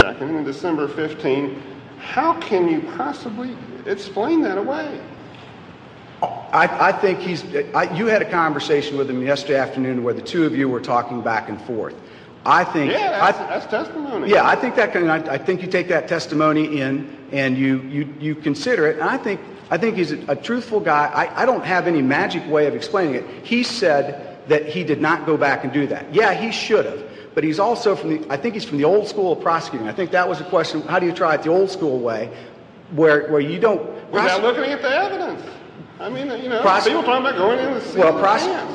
2nd and December 15, how can you possibly explain that away? I think you had a conversation with him yesterday afternoon where the two of you were talking back and forth. I think that's testimony. Yeah, I think I think you take that testimony in and you consider it. And I think he's a truthful guy. I don't have any magic way of explaining it. He said that he did not go back and do that. Yeah, he should have. But he's also I think he's from the old school of prosecuting. I think that was a question, how do you try it the old school way, where you don't... Without looking at the evidence. I mean, people talking about going in and seeing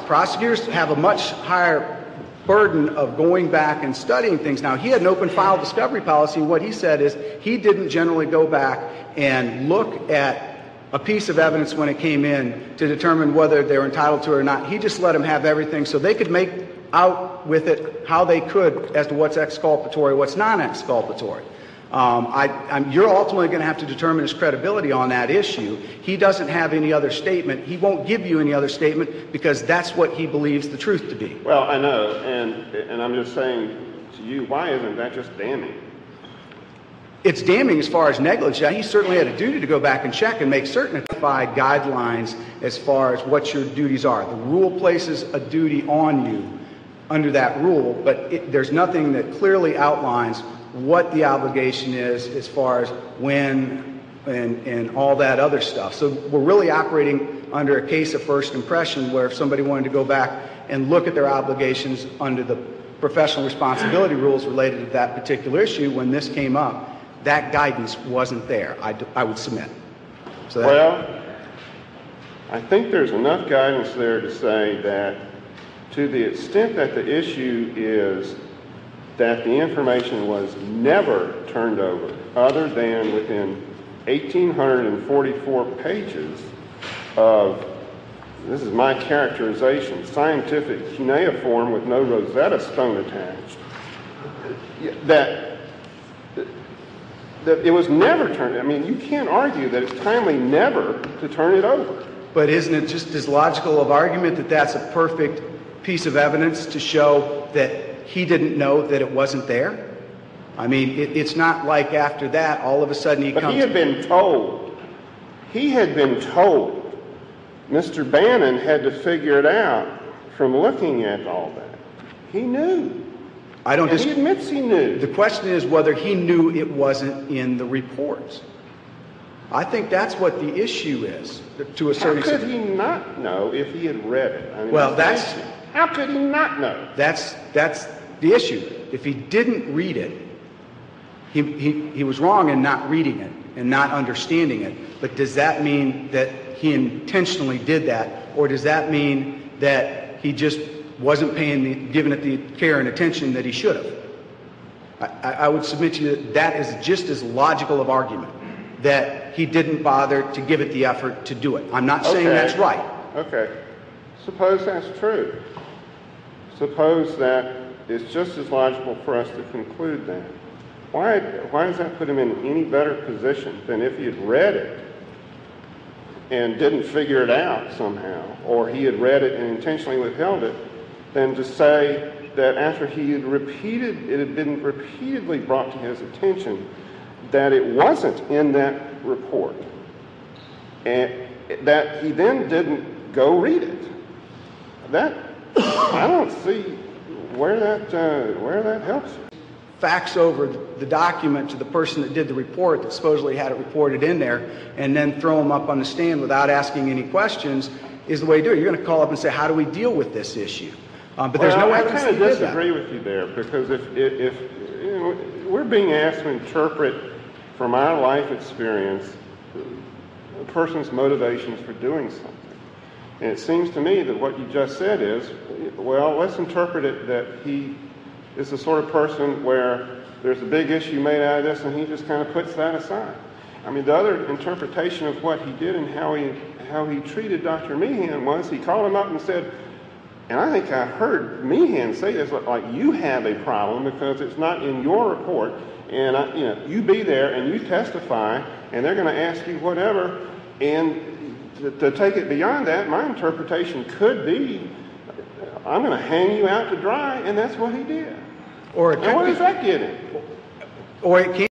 prosecutors have a much higher burden of going back and studying things. Now, he had an open file discovery policy. What he said is he didn't generally go back and look at a piece of evidence when it came in to determine whether they're entitled to it or not. He just let them have everything so they could make out with it how they could as to what's exculpatory, what's non-exculpatory. You're ultimately going to have to determine his credibility on that issue. He doesn't have any other statement. He won't give you any other statement because that's what he believes the truth to be. Well, I know, and I'm just saying to you, why isn't that just damning? It's damning as far as negligence. He certainly had a duty to go back and check and make certain identified guidelines as far as what your duties are. The rule places a duty on you under that rule, but there's nothing that clearly outlines what the obligation is as far as when and all that other stuff. So we're really operating under a case of first impression where if somebody wanted to go back and look at their obligations under the professional responsibility rules related to that particular issue, when this came up, that guidance wasn't there, I would submit. Well, I think there's enough guidance there to say that to the extent that the issue is that the information was never turned over other than within 1,844 pages of, this is my characterization, scientific cuneiform with no Rosetta Stone attached, that it was never turned. I mean, you can't argue that it's timely never to turn it over. But isn't it just as logical of argument that that's a perfect piece of evidence to show that he didn't know that it wasn't there? I mean, it's not like after that, all of a sudden he comes... But he had been told. He had been told. Mr. Bannon had to figure it out from looking at all that. He knew. He admits he knew. The question is whether he knew it wasn't in the reports. I think that's what the issue is, to a certain extent. How could he not know if he had read it? I mean, well, how could he not know? That's the issue. If he didn't read it, he was wrong in not reading it and not understanding it. But does that mean that he intentionally did that, or does that mean that he just wasn't giving it the care and attention that he should have? I would submit to you that is just as logical of argument, that he didn't bother to give it the effort to do it. I'm not saying that's right. Okay. Suppose that's true. Suppose that it's just as logical for us to conclude that. Why does that put him in any better position than if he had read it and didn't figure it out somehow, or he had read it and intentionally withheld it, than to say that after it had been repeatedly brought to his attention that it wasn't in that report, and that he then didn't go read it? That, I don't see where that helps you. Fax over the document to the person that did the report that supposedly had it reported in there, and then throw them up on the stand without asking any questions is the way to do it. You're going to call up and say, how do we deal with this issue? But there's no evidence that he did that. I kind of disagree with you there, because if we're being asked to interpret from our life experience a person's motivations for doing something, and it seems to me that what you just said is, well, let's interpret it that he is the sort of person where there's a big issue made out of this and he just kind of puts that aside. I mean, the other interpretation of what he did and how he treated Dr. Meehan was he called him up and said, and I think I heard Meehan say this, like, you have a problem because it's not in your report, and you be there and you testify, and they're going to ask you whatever, and to take it beyond that, my interpretation could be, I'm going to hang you out to dry, and that's what he did. And what does that get him? Or it can